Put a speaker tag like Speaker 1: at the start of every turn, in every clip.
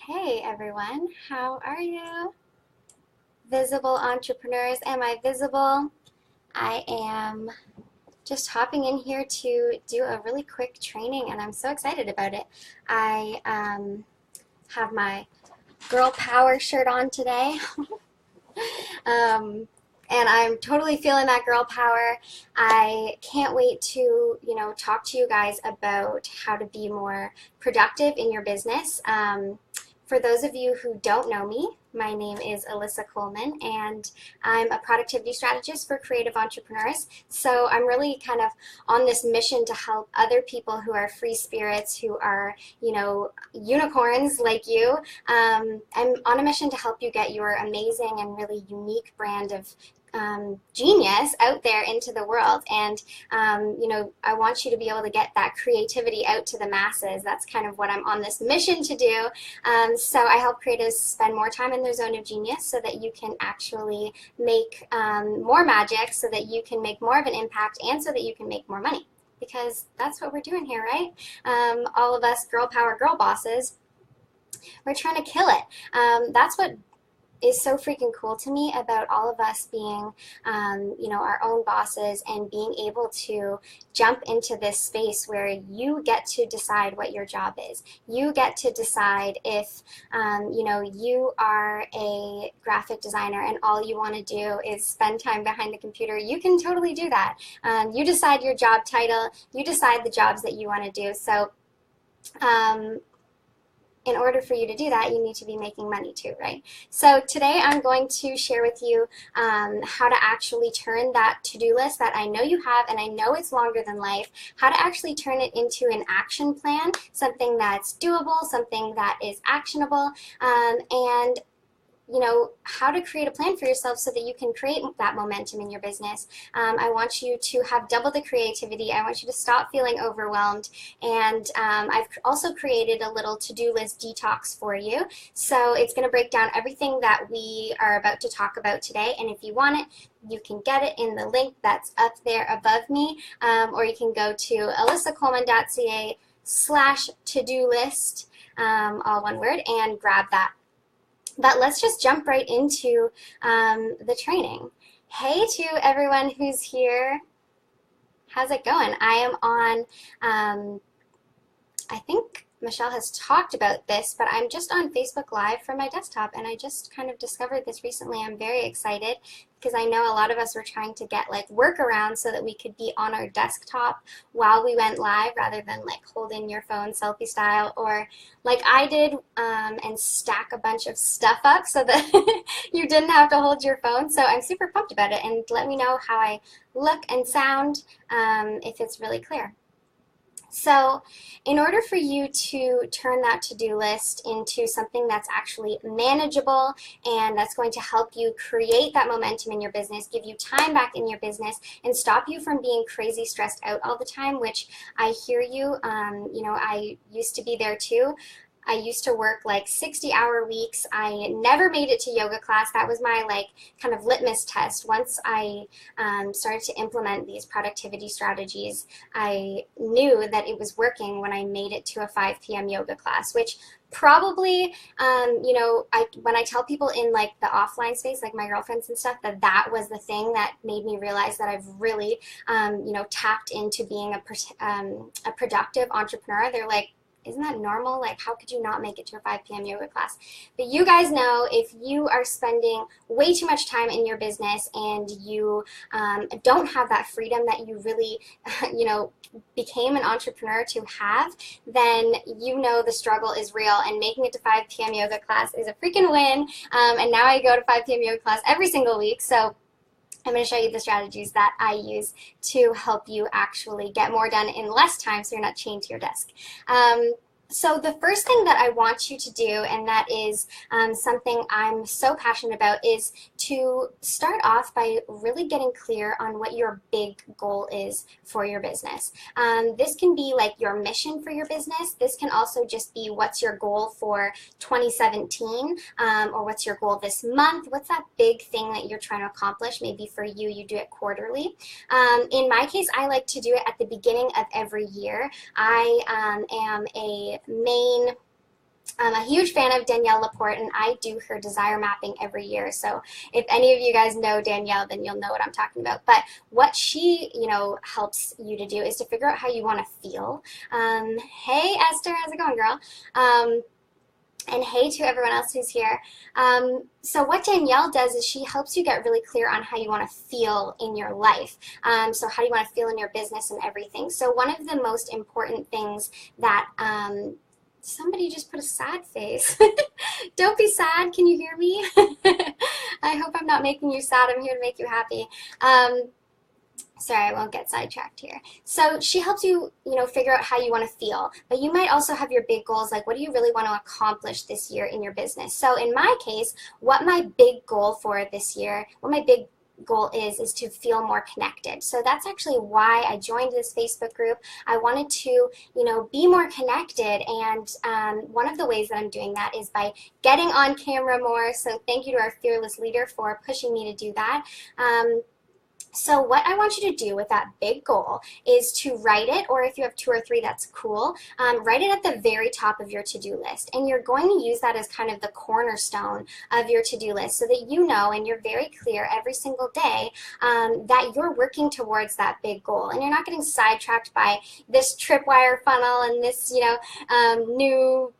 Speaker 1: Hey everyone, how are you? Visible entrepreneurs, am I visible? I am just hopping in here to do a really quick training and I'm so excited about it. I have my girl power shirt on today. um, and I'm totally feeling that girl power. I can't wait to, talk to you guys about how to be more productive in your business. For those of you who don't know me, my name is Alyssa Coleman, and I'm a productivity strategist for creative entrepreneurs. So I'm really kind of on this mission to help other people who are free spirits, who are, unicorns like you. I'm on a mission to help you get your amazing and really unique brand of genius out there into the world. And, I want you to be able to get that creativity out to the masses. That's kind of what I'm on this mission to do. So I help creatives spend more time in their zone of genius so that you can actually make more magic, so that you can make more of an impact, and so that you can make more money. Because that's what we're doing here, right? All of us girl power girl bosses, we're trying to kill it. That's what is so freaking cool to me about all of us being, our own bosses and being able to jump into this space where you get to decide what your job is. You get to decide if, you are a graphic designer and all you want to do is spend time behind the computer. You can totally do that. You decide your job title. You decide the jobs that you want to do. So, in order for you to do that, you need to be making money too, right? So today I'm going to share with you how to actually turn that to-do list that I know you have, and I know it's longer than life, how to actually turn it into an action plan, something that's doable, something that is actionable, and how to create a plan for yourself so that you can create that momentum in your business. I want you to have double the creativity. I want you to stop feeling overwhelmed. And I've also created a little to-do list detox for you. So it's going to break down everything that we are about to talk about today. And if you want it, you can get it in the link that's up there above me. Or you can go to alyssacoleman.ca/to-do list, all one word, and grab that. But let's just jump right into the training. Hey to everyone who's here. How's it going? I am on, I think Michelle has talked about this, but I'm just on Facebook Live from my desktop, and I just kind of discovered this recently. I'm very excited because I know a lot of us were trying to get like workarounds so that we could be on our desktop while we went live, rather than like holding your phone selfie style, or like I did, and stack a bunch of stuff up so that you didn't have to hold your phone. So I'm super pumped about it, and let me know how I look and sound, if it's really clear. So in order for you to turn that to-do list into something that's actually manageable and that's going to help you create that momentum in your business, give you time back in your business, and stop you from being crazy stressed out all the time, which I hear you, I used to be there too. I used to work like 60-hour weeks. I never made it to yoga class. That was my like kind of litmus test. Once I started to implement these productivity strategies, I knew that it was working when I made it to a 5 p.m. yoga class, which probably, when I tell people in like the offline space, like my girlfriends and stuff, that was the thing that made me realize that I've really, tapped into being a productive entrepreneur. They're like, isn't that normal? Like, how could you not make it to a 5 p.m. yoga class? But you guys know, if you are spending way too much time in your business and you don't have that freedom that you really, became an entrepreneur to have, then you know the struggle is real, and making it to 5 p.m. yoga class is a freaking win. And now I go to 5 p.m. yoga class every single week. So I'm going to show you the strategies that I use to help you actually get more done in less time so you're not chained to your desk. So the first thing that I want you to do, and that is something I'm so passionate about, is to start off by really getting clear on what your big goal is for your business. This can be like your mission for your business. This can also just be what's your goal for 2017, or what's your goal this month. What's that big thing that you're trying to accomplish? Maybe for you, you do it quarterly. In my case, I like to do it at the beginning of every year. I am a main I'm a huge fan of Danielle Laporte, and I do her desire mapping every year. So if any of you guys know Danielle, then you'll know what I'm talking about. But what she, helps you to do is to figure out how you want to feel. Hey, Esther, how's it going, girl? And hey to everyone else who's here. So what Danielle does is she helps you get really clear on how you want to feel in your life. So how do you want to feel in your business and everything. So one of the most important things that somebody just put a sad face. Don't be sad. Can you hear me? I hope I'm not making you sad. I'm here to make you happy. Sorry, I won't get sidetracked here. So she helps you, figure out how you want to feel. But you might also have your big goals, like what do you really want to accomplish this year in your business? So in my case, what my big goal for this year, what my big goal is to feel more connected. So that's actually why I joined this Facebook group. I wanted to, be more connected, and one of the ways that I'm doing that is by getting on camera more. So thank you to our fearless leader for pushing me to do that. So what I want you to do with that big goal is to write it, or if you have 2 or 3, that's cool. Write it at the very top of your to-do list. And you're going to use that as kind of the cornerstone of your to-do list so that you know and you're very clear every single day that you're working towards that big goal. And you're not getting sidetracked by this tripwire funnel and this, new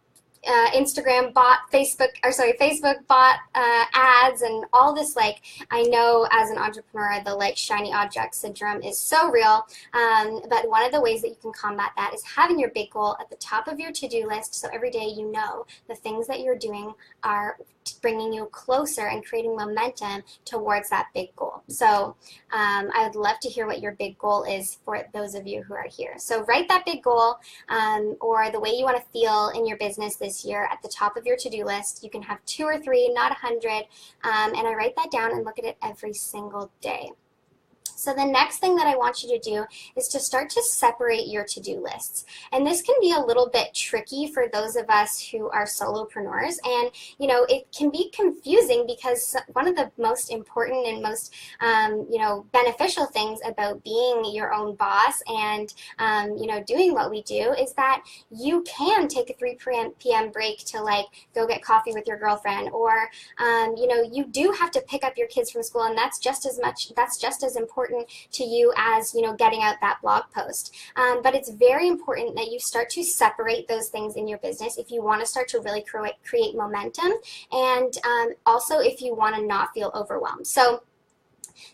Speaker 1: Instagram bot, Facebook bot ads and all this. Like, I know as an entrepreneur, the shiny object syndrome is so real. But one of the ways that you can combat that is having your big goal at the top of your to-do list. So every day you know the things that you're doing are bringing you closer and creating momentum towards that big goal. So I would love to hear what your big goal is for those of you who are here. So write that big goal or the way you want to feel in your business this year at the top of your to-do list. You can have 2 or 3, not 100, and I write that down and look at it every single day. So the next thing that I want you to do is to start to separate your to-do lists. And this can be a little bit tricky for those of us who are solopreneurs. And, it can be confusing because one of the most important and most, beneficial things about being your own boss and, doing what we do is that you can take a 3 p.m. break to go get coffee with your girlfriend, or, you do have to pick up your kids from school, and that's just as important to you as getting out that blog post. But it's very important that you start to separate those things in your business if you want to start to really create momentum, and also if you want to not feel overwhelmed. So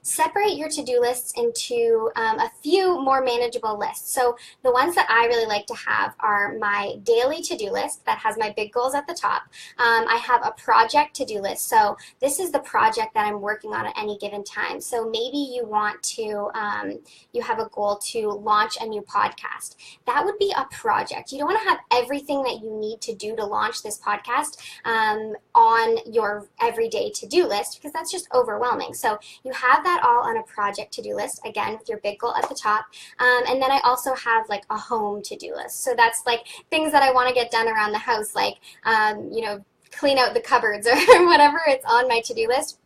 Speaker 1: separate your to-do lists into a few more manageable lists. So the ones that I really like to have are my daily to-do list that has my big goals at the top. I have a project to-do list. So this is the project that I'm working on at any given time. So maybe you want to, you have a goal to launch a new podcast. That would be a project. You don't want to have everything that you need to do to launch this podcast on your everyday to-do list, because that's just overwhelming. So you have that all on a project to-do list, again, with your big goal at the top. And then I also have a home to-do list. So that's things that I want to get done around the house, clean out the cupboards or whatever. It's on my to-do list.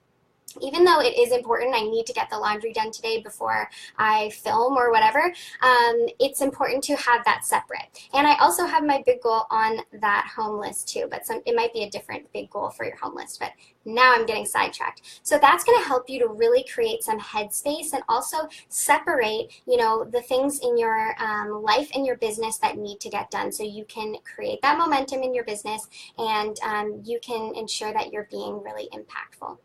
Speaker 1: Even though it is important, I need to get the laundry done today before I film or whatever, it's important to have that separate. And I also have my big goal on that home list too, but it might be a different big goal for your home list, but now I'm getting sidetracked. So that's going to help you to really create some headspace and also separate, the things in your life and your business that need to get done, so you can create that momentum in your business and you can ensure that you're being really impactful.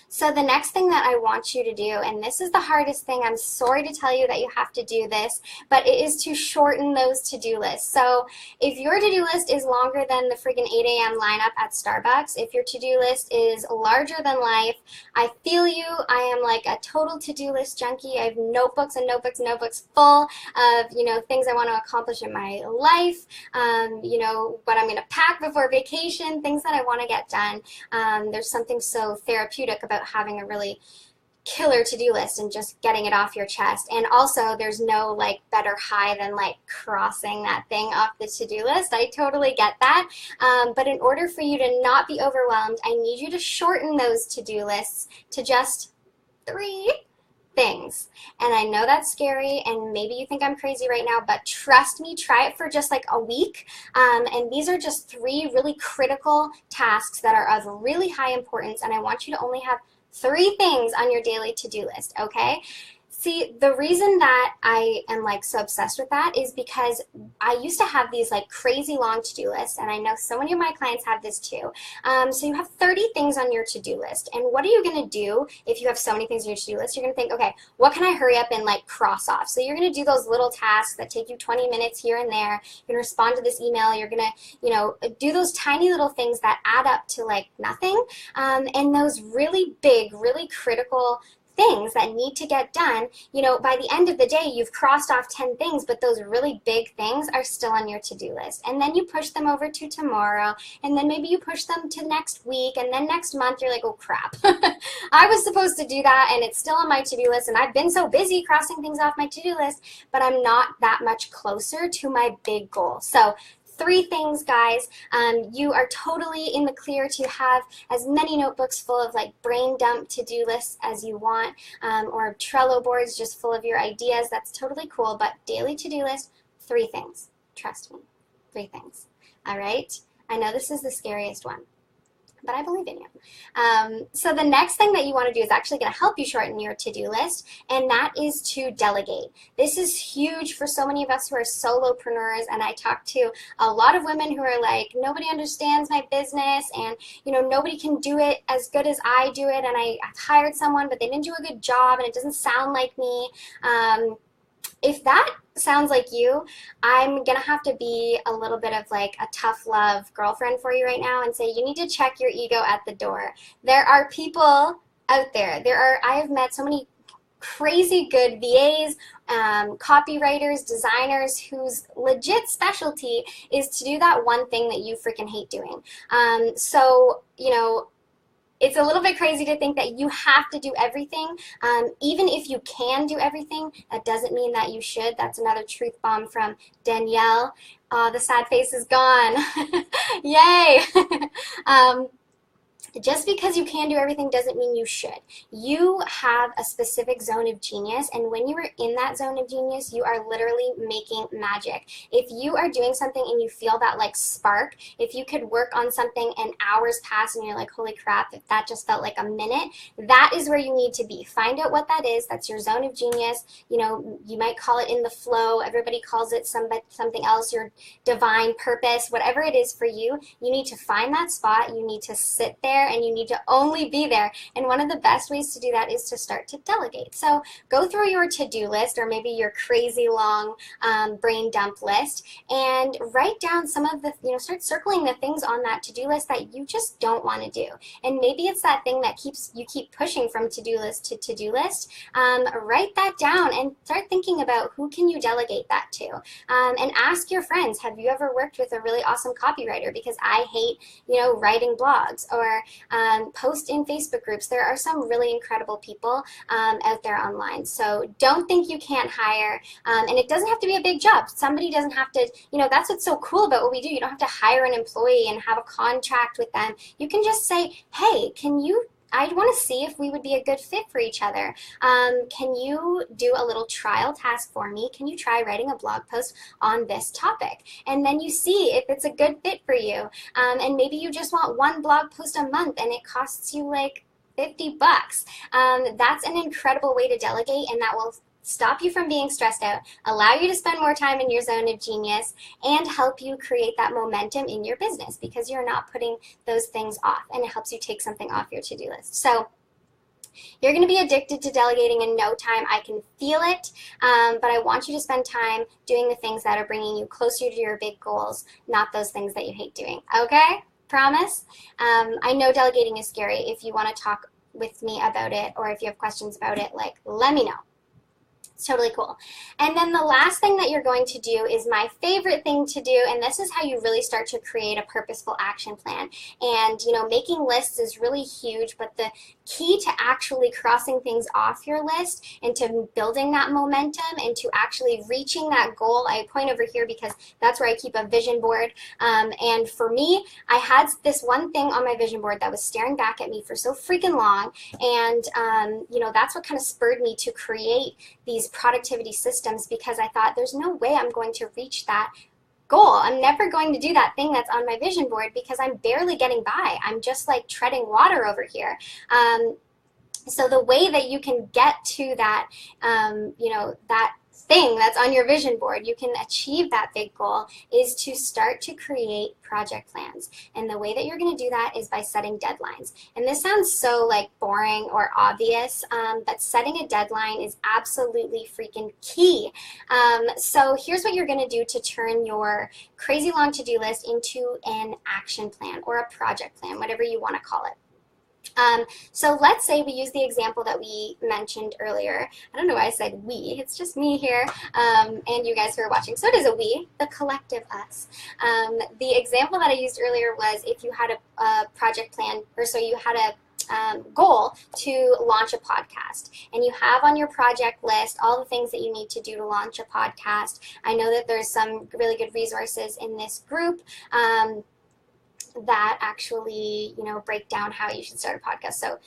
Speaker 1: So the next thing that I want you to do, and this is the hardest thing, I'm sorry to tell you that you have to do this, but it is to shorten those to-do lists. So if your to-do list is longer than the friggin' 8 a.m. lineup at Starbucks, if your to-do list is larger than life, I feel you. I am like a total to-do list junkie. I have notebooks and notebooks and notebooks full of, things I want to accomplish in my life, what I'm going to pack before vacation, things that I want to get done. There's something so therapeutic about having a really killer to-do list and just getting it off your chest. And also there's no better high than crossing that thing off the to-do list. I totally get that. But in order for you to not be overwhelmed, I need you to shorten those to-do lists to just 3 things. And I know that's scary, and maybe you think I'm crazy right now, but trust me, try it for just like a week. And these are just 3 really critical tasks that are of really high importance, and I want you to only have 3 things on your daily to-do list, okay? See, the reason that I am like so obsessed with that is because I used to have these like crazy long to-do lists, and I know so many of my clients have this too. So you have 30 things on your to-do list, and what are you going to do if you have so many things on your to-do list? You're going to think, okay, what can I hurry up and like cross off? So you're going to do those little tasks that take you 20 minutes here and there. You're going to respond to this email. You're going to, do those tiny little things that add up to like nothing, and those really big, really critical things that need to get done, by the end of the day, you've crossed off 10 things, but those really big things are still on your to-do list. And then you push them over to tomorrow, and then maybe you push them to next week, and then next month you're like, oh crap, I was supposed to do that, and it's still on my to-do list, and I've been so busy crossing things off my to-do list, but I'm not that much closer to my big goal. So 3 things, guys. You are totally in the clear to have as many notebooks full of like brain dump to-do lists as you want, or Trello boards just full of your ideas. That's totally cool, but daily to-do list, 3 things. Trust me, 3 things. All right? I know this is the scariest one, but I believe in you. So the next thing that you want to do is actually going to help you shorten your to-do list, and that is to delegate. This is huge for so many of us who are solopreneurs, and I talk to a lot of women who are like, nobody understands my business, and nobody can do it as good as I do it, and I've hired someone, but they didn't do a good job, and it doesn't sound like me. If that sounds like you, I'm going to have to be a little bit of like a tough love girlfriend for you right now and say you need to check your ego at the door. There are people out there. I have met so many crazy good VAs, copywriters, designers whose legit specialty is to do that one thing that you freaking hate doing. It's a little bit crazy to think that you have to do everything. Even if you can do everything, that doesn't mean that you should. That's another truth bomb from Danielle. The sad face is gone. Yay! Just because you can do everything doesn't mean you should. You have a specific zone of genius, and when you are in that zone of genius, you are literally making magic. If you are doing something and you feel that like spark, if you could work on something and hours pass and you're like, holy crap, if that just felt like a minute, that is where you need to be. Find out what that is. That's your zone of genius. You might call it in the flow. Everybody calls it something else, your divine purpose, whatever it is for you. You need to find that spot. You need to sit there, and you need to only be there. And one of the best ways to do that is to start to delegate. So go through your to-do list, or maybe your crazy long brain dump list, and write down some of the, start circling the things on that to-do list that you just don't want to do. And maybe it's that thing that you keep pushing from to-do list to to-do list. Write that down and start thinking about who can you delegate that to. And ask your friends, have you ever worked with a really awesome copywriter? Because I hate, writing blogs, or post in Facebook groups. There are some really incredible people out there online. So don't think you can't hire, and it doesn't have to be a big job. Somebody doesn't have to, that's what's so cool about what we do. You don't have to hire an employee and have a contract with them. You can just say, hey, I want to see if we would be a good fit for each other. Can you do a little trial task for me? Can you try writing a blog post on this topic? And then you see if it's a good fit for you. And maybe you just want 1 blog post a month and it costs you like $50. That's an incredible way to delegate, and that will stop you from being stressed out, allow you to spend more time in your zone of genius, and help you create that momentum in your business because you're not putting those things off, and it helps you take something off your to-do list. So you're going to be addicted to delegating in no time. I can feel it, but I want you to spend time doing the things that are bringing you closer to your big goals, not those things that you hate doing. Okay? Promise? I know delegating is scary. If you want to talk with me about it, or if you have questions about it, let me know. It's totally cool. And then the last thing that you're going to do is my favorite thing to do, and this is how you really start to create a purposeful action plan. And, making lists is really huge, but the key to actually crossing things off your list and to building that momentum and to actually reaching that goal, I point over here because that's where I keep a vision board. And for me, I had this one thing on my vision board that was staring back at me for so freaking long. And, that's what kind of spurred me to create these productivity systems, because I thought there's no way I'm going to reach that goal. I'm never going to do that thing that's on my vision board because I'm barely getting by. I'm just like treading water over here. So the way that you can get to that, that thing that's on your vision board, you can achieve that big goal, is to start to create project plans. And the way that you're going to do that is by setting deadlines. And this sounds so like boring or obvious, but setting a deadline is absolutely freaking key. So here's what you're going to do to turn your crazy long to-do list into an action plan or a project plan, whatever you want to call it. So let's say we use the example that we mentioned earlier. I don't know why I said we, it's just me here, and you guys who are watching. So it is a we, the collective us. The example that I used earlier was if you had a project plan, or so you had a goal to launch a podcast, and you have on your project list all the things that you need to do to launch a podcast. I know that there's some really good resources in this group that actually, break down how you should start a podcast. So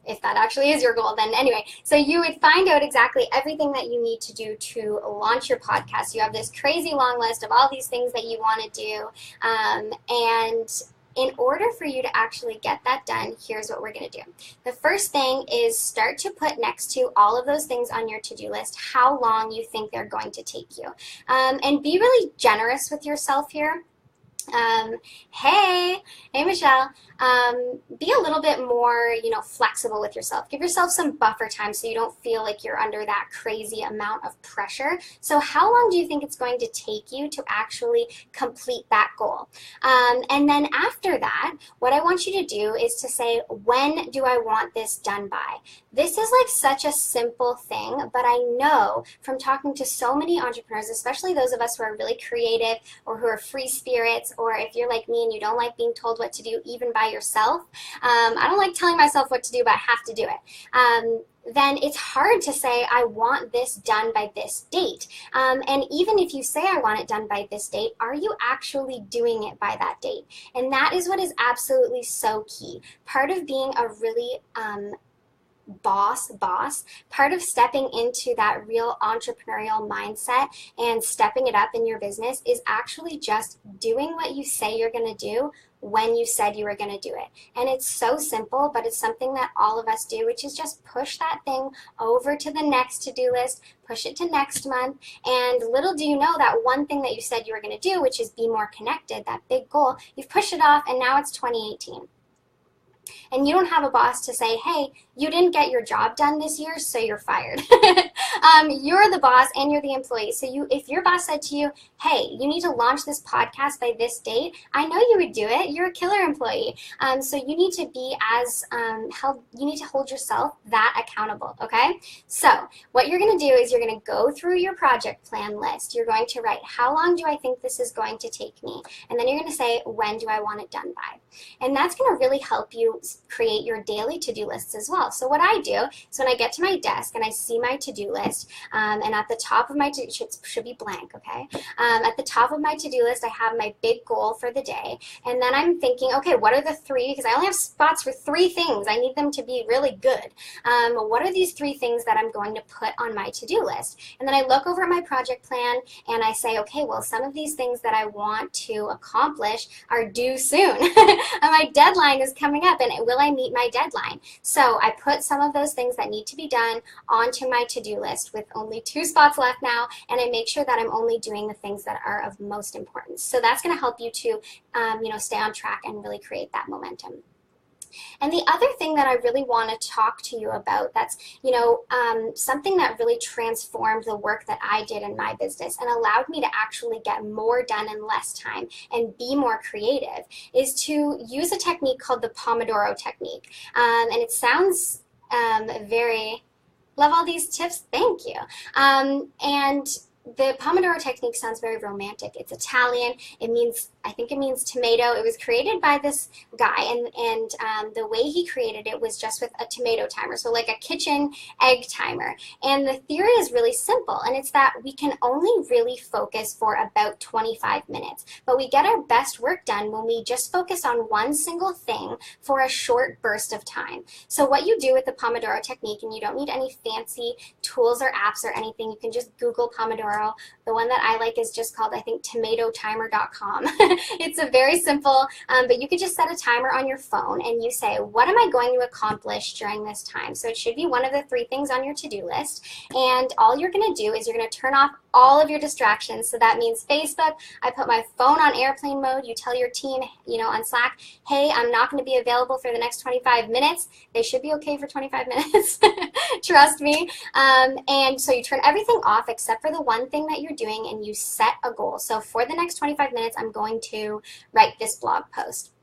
Speaker 1: if that actually is your goal, then anyway, so you would find out exactly everything that you need to do to launch your podcast. You have this crazy long list of all these things that you want to do, and in order for you to actually get that done, here's what we're going to do. The first thing is start to put next to all of those things on your to-do list how long you think they're going to take you, and be really generous with yourself here. Hey Michelle, be a little bit more, flexible with yourself. Give yourself some buffer time so you don't feel like you're under that crazy amount of pressure. So how long do you think it's going to take you to actually complete that goal? And then after that, what I want you to do is to say, when do I want this done by? This is like such a simple thing, but I know from talking to so many entrepreneurs, especially those of us who are really creative or who are free spirits, or if you're like me and you don't like being told what to do even by yourself, I don't like telling myself what to do, but I have to do it. Then it's hard to say, I want this done by this date. And even if you say I want it done by this date, are you actually doing it by that date? And that is what is absolutely so key. Part of being a really boss, part of stepping into that real entrepreneurial mindset and stepping it up in your business is actually just doing what you say you're going to do when you said you were going to do it. And it's so simple, but it's something that all of us do, which is just push that thing over to the next to-do list, push it to next month, and little do you know that one thing that you said you were going to do, which is be more connected, that big goal, you've pushed it off, and now it's 2018. And you don't have a boss to say, hey, you didn't get your job done this year, so you're fired. You're the boss and you're the employee. So if your boss said to you, hey, you need to launch this podcast by this date, I know you would do it. You're a killer employee. So you need to be you need to hold yourself that accountable, okay? So what you're going to do is you're going to go through your project plan list. You're going to write, how long do I think this is going to take me? And then you're going to say, when do I want it done by? And that's going to really help you create your daily to-do lists as well. So what I do is when I get to my desk and I see my to-do list, and at the top of my should be blank, okay? At the top of my to-do list, I have my big goal for the day, and then I'm thinking, okay, what are the three? Because I only have spots for 3 things. I need them to be really good. What are these 3 things that I'm going to put on my to-do list? And then I look over at my project plan and I say, okay, well, some of these things that I want to accomplish are due soon. And my deadline is coming up, and will I meet my deadline? So I put some of those things that need to be done onto my to-do list with only 2 spots left now, and I make sure that I'm only doing the things that are of most importance. So that's going to help you to stay on track and really create that momentum. And the other thing that I really want to talk to you about that's, something that really transformed the work that I did in my business and allowed me to actually get more done in less time and be more creative is to use a technique called the Pomodoro Technique. And it sounds very Love all these tips. Thank you. And the Pomodoro technique sounds very romantic. It's Italian. It means, I think it means tomato. It was created by this guy, and the way he created it was just with a tomato timer, so like a kitchen egg timer. And the theory is really simple, and it's that we can only really focus for about 25 minutes, but we get our best work done when we just focus on one single thing for a short burst of time. So what you do with the Pomodoro technique, and you don't need any fancy tools or apps or anything, you can just Google Pomodoro. The one that I like is just called, I think, tomatotimer.com. It's a very simple, but you could just set a timer on your phone and you say, what am I going to accomplish during this time? So it should be one of the 3 things on your to-do list. And all you're going to do is you're going to turn off all of your distractions. So that means Facebook. I put my phone on airplane mode. You tell your team, on Slack, hey, I'm not going to be available for the next 25 minutes. They should be okay for 25 minutes. Trust me. And so you turn everything off except for the one thing that you're doing, and you set a goal. So for the next 25 minutes, I'm going to write this blog post.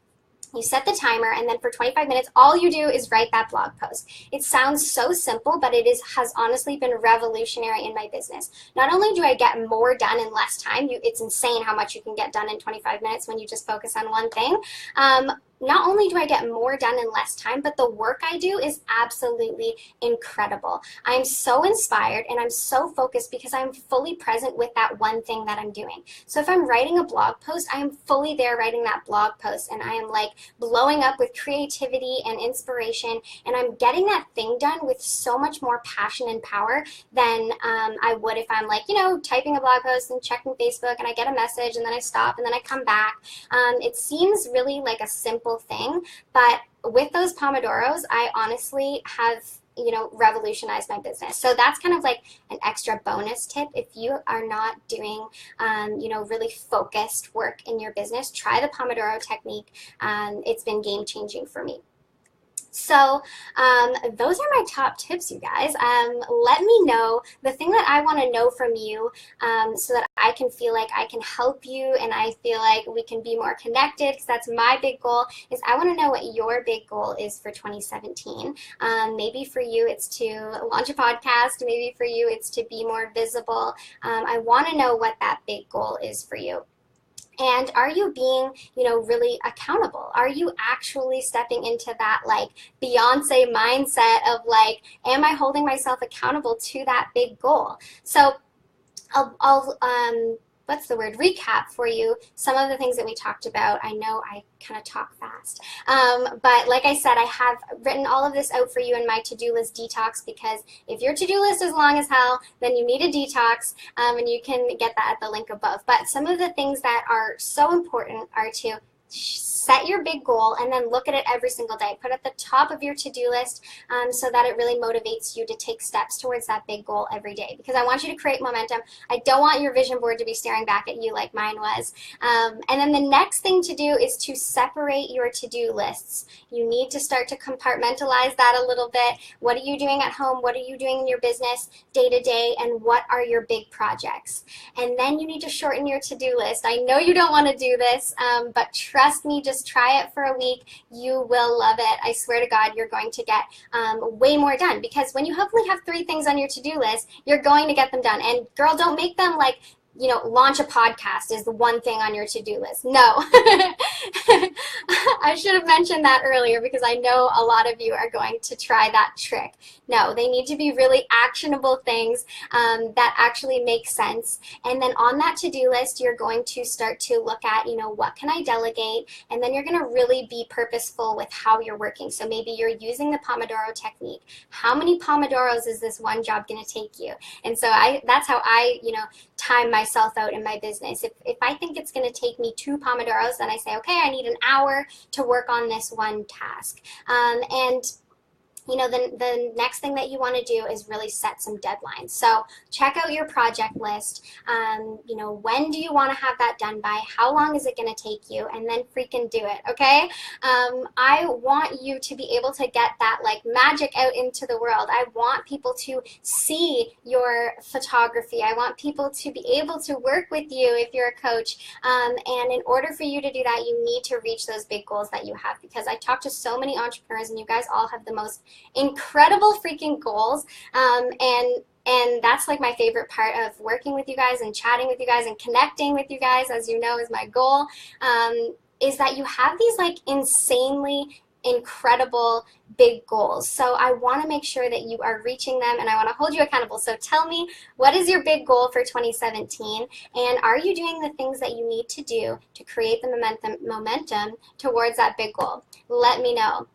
Speaker 1: You set the timer, and then for 25 minutes, all you do is write that blog post. It sounds so simple, but it has honestly been revolutionary in my business. Not only do I get more done in less time, it's insane how much you can get done in 25 minutes when you just focus on one thing. Not only do I get more done in less time, but the work I do is absolutely incredible. I'm so inspired and I'm so focused because I'm fully present with that one thing that I'm doing. So if I'm writing a blog post, I am fully there writing that blog post, and I am like blowing up with creativity and inspiration, and I'm getting that thing done with so much more passion and power than I would if I'm like, typing a blog post and checking Facebook, and I get a message and then I stop and then I come back. It seems really like a simple thing, but with those Pomodoros, I honestly have revolutionized my business. So that's kind of like an extra bonus tip. If you are not doing really focused work in your business, try the Pomodoro technique. It's been game changing for me. So those are my top tips, you guys. Let me know the thing that I want to know from you, so that I can feel like I can help you and I feel like we can be more connected, because that's my big goal. Is I want to know what your big goal is for 2017. Maybe for you it's to launch a podcast. Maybe for you it's to be more visible. I want to know what that big goal is for you. And are you being, really accountable? Are you actually stepping into that like Beyonce mindset of like, am I holding myself accountable to that big goal? So I'll recap for you some of the things that we talked about. I know I kind of talk fast, but like I said, I have written all of this out for you in my to-do list detox, because if your to-do list is long as hell, then you need a detox, and you can get that at the link above. But some of the things that are so important are to set your big goal and then look at it every single day. Put it at the top of your to-do list, so that it really motivates you to take steps towards that big goal every day, because I want you to create momentum. I don't want your vision board to be staring back at you like mine was. And then the next thing to do is to separate your to-do lists. You need to start to compartmentalize that a little bit. What are you doing at home? What are you doing in your business day to day? And what are your big projects? And then you need to shorten your to-do list. I know you don't want to do this, but trust me, just try it for a week. You will love it. I swear to God, you're going to get way more done, because when you hopefully have 3 things on your to-do list, you're going to get them done. And girl, don't make them like, launch a podcast is the one thing on your to-do list. No. I should have mentioned that earlier, because I know a lot of you are going to try that trick. No, they need to be really actionable things that actually make sense. And then on that to-do list, you're going to start to look at, what can I delegate? And then you're going to really be purposeful with how you're working. So maybe you're using the Pomodoro technique. How many Pomodoros is this one job going to take you? And so that's how I, time myself out in my business. If I think it's going to take me 2 Pomodoros, then I say, okay, I need an hour to work on this one task. And the next thing that you want to do is really set some deadlines. So check out your project list. When do you want to have that done by? How long is it going to take you? And then freaking do it, okay? I want you to be able to get that like magic out into the world. I want people to see your photography. I want people to be able to work with you if you're a coach. And in order for you to do that, you need to reach those big goals that you have, because I talk to so many entrepreneurs, and you guys all have the most incredible freaking goals, and that's like my favorite part of working with you guys and chatting with you guys and connecting with you guys, as you know, is my goal, is that you have these like insanely incredible big goals. So I want to make sure that you are reaching them, and I want to hold you accountable. So tell me, what is your big goal for 2017, and are you doing the things that you need to do to create the momentum towards that big goal? Let me know.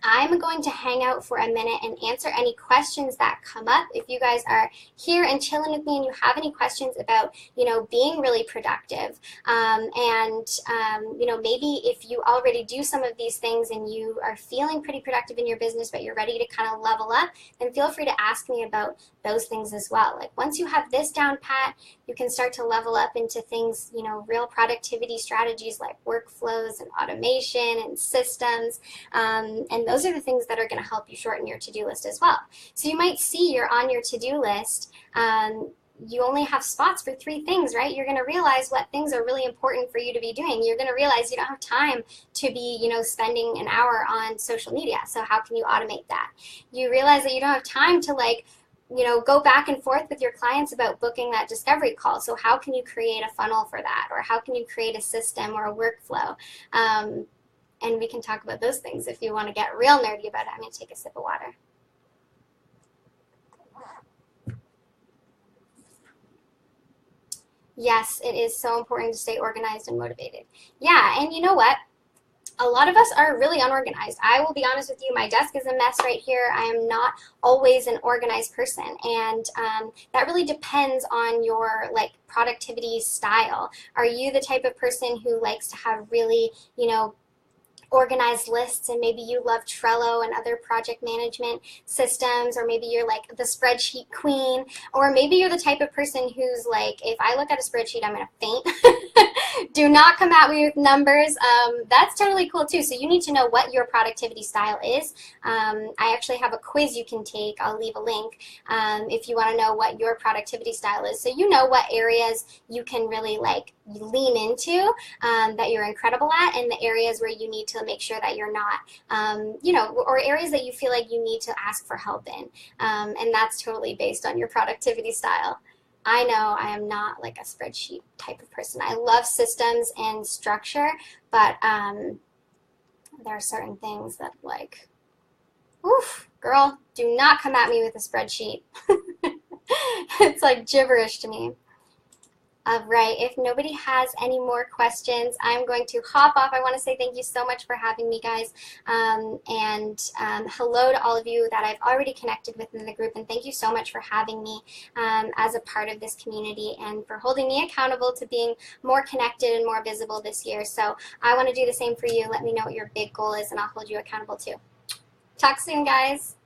Speaker 1: I'm going to hang out for a minute and answer any questions that come up. If you guys are here and chilling with me and you have any questions about, you know, being really productive, you know, maybe if you already do some of these things and you are feeling pretty productive in your business, but you're ready to kind of level up, then feel free to ask me about those things as well. Like once you have this down pat, you can start to level up into things, you know, real productivity strategies like workflows and automation and systems, and those are the things that are going to help you shorten your to-do list as well. So you might see you're on your to-do list, you only have spots for 3 things, right? You're going to realize what things are really important for you to be doing. You're going to realize you don't have time to be, you know, spending an hour on social media. So how can you automate that? You realize that you don't have time to, like, you know, go back and forth with your clients about booking that discovery call. So how can you create a funnel for that? Or how can you create a system or a workflow? And we can talk about those things if you want to get real nerdy about it. I'm going to take a sip of water. Yes, it is so important to stay organized and motivated. Yeah, and you know what? A lot of us are really unorganized. I will be honest with you, my desk is a mess right here. I am not always an organized person, and that really depends on your like productivity style. Are you the type of person who likes to have really, you know, organized lists, and maybe you love Trello and other project management systems, or maybe you're like the spreadsheet queen, or maybe you're the type of person who's like, if I look at a spreadsheet, I'm going to faint. Do not come at me with numbers. That's totally cool too. So you need to know what your productivity style is. I actually have a quiz you can take. I'll leave a link if you want to know what your productivity style is. So you know what areas you can really like lean into, that you're incredible at, and the areas where you need to make sure that you're not, you know, or areas that you feel like you need to ask for help in. And that's totally based on your productivity style. I know I am not like a spreadsheet type of person. I love systems and structure, but there are certain things that like, oof, girl, do not come at me with a spreadsheet. It's like gibberish to me. All right, if nobody has any more questions, I'm going to hop off. I want to say thank you so much for having me, guys, and hello to all of you that I've already connected with in the group, and thank you so much for having me as a part of this community and for holding me accountable to being more connected and more visible this year. So I want to do the same for you. Let me know what your big goal is, and I'll hold you accountable too. Talk soon, guys.